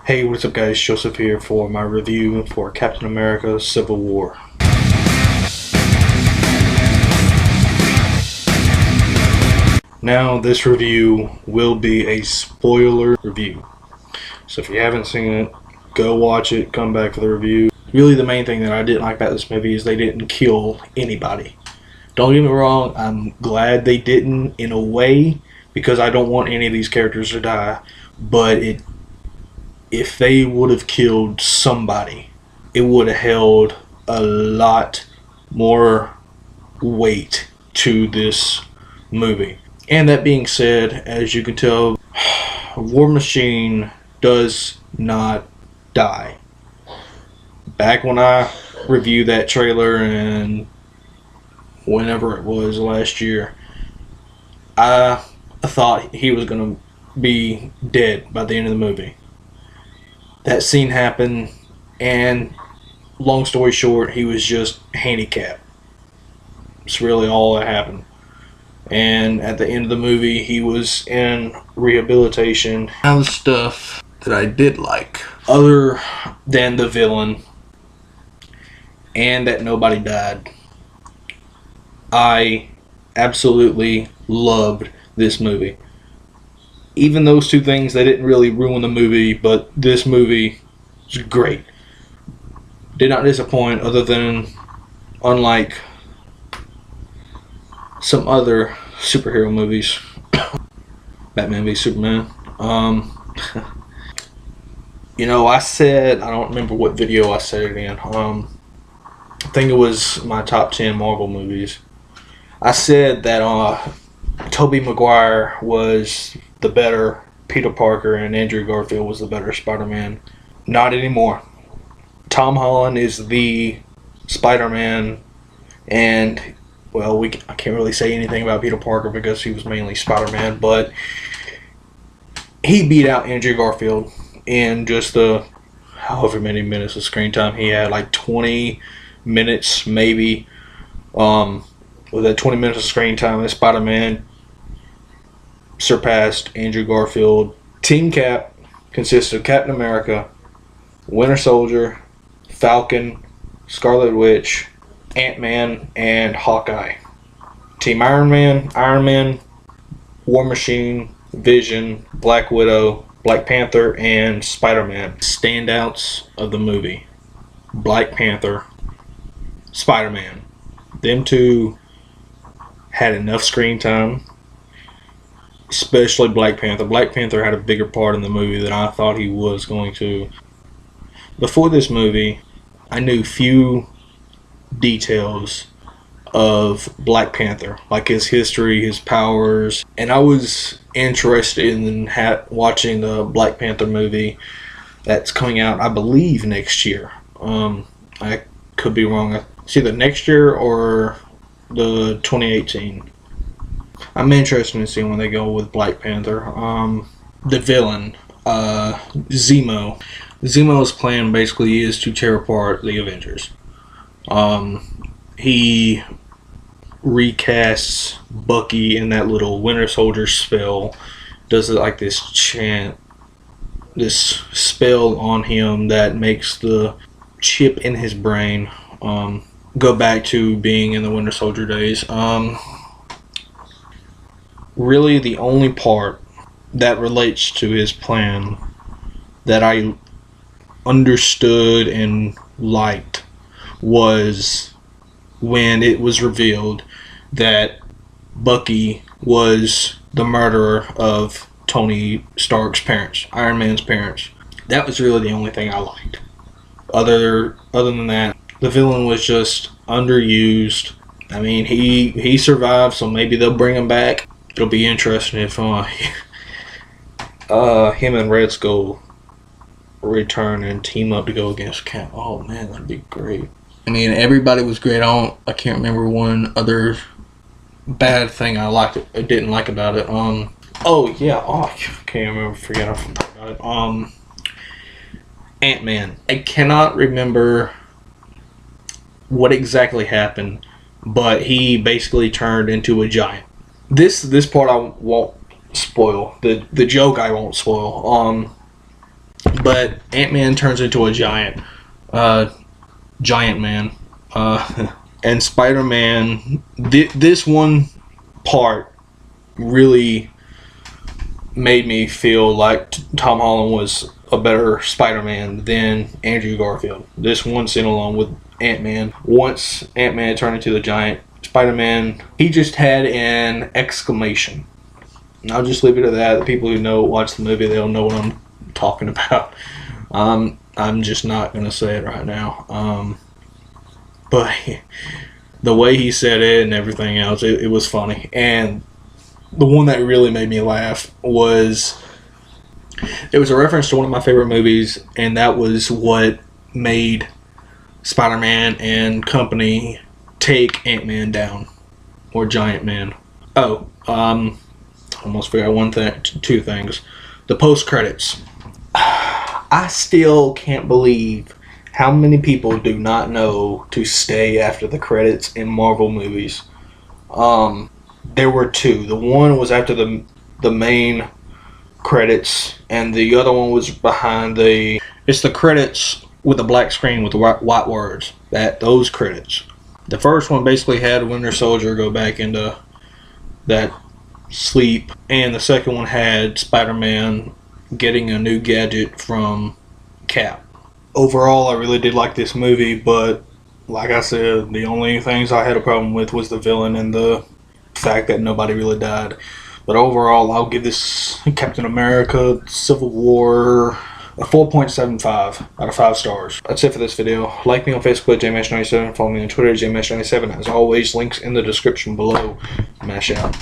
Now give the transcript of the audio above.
Hey, what's up guys? Joseph here for my review for Captain America Civil War. Now this review will be a spoiler review. So if you haven't seen it, go watch it, come back for the review. Really the main thing that I didn't like about this movie is they didn't kill anybody. Don't get me wrong, I'm glad they didn't in a way because I don't want any of these characters to die, but if they would have killed somebody, it would have held a lot more weight to this movie. And that being said, as you can tell, War Machine does not die. Back when I reviewed that trailer and whenever it was last year, I thought he was going to be dead by the end of the movie. That scene happened, and long story short, he was just handicapped. It's really all that happened. And at the end of the movie, he was in rehabilitation. Now the stuff that I did like, other than the villain and that nobody died, I absolutely loved this movie. Even those two things, they didn't really ruin the movie, but this movie was great. Did not disappoint, other than, unlike some other superhero movies, Batman v Superman. You know, I don't remember what video I said it in. I think it was my top 10 Marvel movies. I said that Tobey Maguire was the better Peter Parker and Andrew Garfield was the better Spider-Man. Not anymore. Tom Holland is the Spider-Man, and well, I can't really say anything about Peter Parker because he was mainly Spider-Man, but he beat out Andrew Garfield in just the however many minutes of screen time he had, like 20 minutes maybe. With that 20 minutes of screen time, that Spider-Man surpassed Andrew Garfield. Team Cap consists of Captain America, Winter Soldier, Falcon, Scarlet Witch, Ant-Man, and Hawkeye. Team Iron Man, War Machine, Vision, Black Widow, Black Panther, and Spider-Man. Standouts of the movie: Black Panther, Spider-Man. Them two had enough screen time, especially Black Panther. Black Panther had a bigger part in the movie than I thought he was going to. Before this movie, I knew few details of Black Panther, like his history, his powers, and I was interested in watching the Black Panther movie that's coming out, I believe, next year. I could be wrong. It's either next year or the 2018. I'm interested in seeing when they go with Black Panther. The villain, Zemo. Zemo's plan basically is to tear apart the Avengers. He recasts Bucky in that little Winter Soldier spell, does like this chant, this spell on him that makes the chip in his brain go back to being in the Winter Soldier days. Really the only part that relates to his plan that I understood and liked was when it was revealed that Bucky was the murderer of Tony Stark's parents, Iron Man's parents. That was really the only thing I liked. Other than that, the villain was just underused. I mean, he survived, so maybe they'll bring him back. It'll be interesting if him and Red Skull return and team up to go against Cap. Oh man, that'd be great. I mean, everybody was great. I can't remember one other bad thing I didn't like about it. I can't remember. Forget about it. Ant-Man. I cannot remember what exactly happened, but he basically turned into a giant. This part I won't spoil. The joke I won't spoil. But Ant-Man turns into a giant man. And Spider-Man, this one part really made me feel like Tom Holland was a better Spider-Man than Andrew Garfield. This one scene along with Ant-Man. Once Ant-Man turned into the giant Spider-Man, he just had an exclamation. And I'll just leave it at that. The people who watch the movie, they'll know what I'm talking about. I'm just not going to say it right now. But the way he said it and everything else, it was funny. And the one that really made me laugh was, it was a reference to one of my favorite movies, and that was what made Spider-Man and company take Ant-Man down, or Giant Man. Oh, almost forgot two things. The post-credits. I still can't believe how many people do not know to stay after the credits in Marvel movies. There were two. The one was after the main credits, and the other one was behind it's the credits with the black screen with the white words. Those credits. The first one basically had Winter Soldier go back into that sleep, and the second one had Spider-Man getting a new gadget from Cap. Overall, I really did like this movie, but like I said, the only things I had a problem with was the villain and the fact that nobody really died. But overall, I'll give this Captain America Civil War a 4.75 out of 5 stars. That's it for this video. Like me on Facebook, JMash97. Follow me on Twitter, JMash97. As always, links in the description below. Mash out.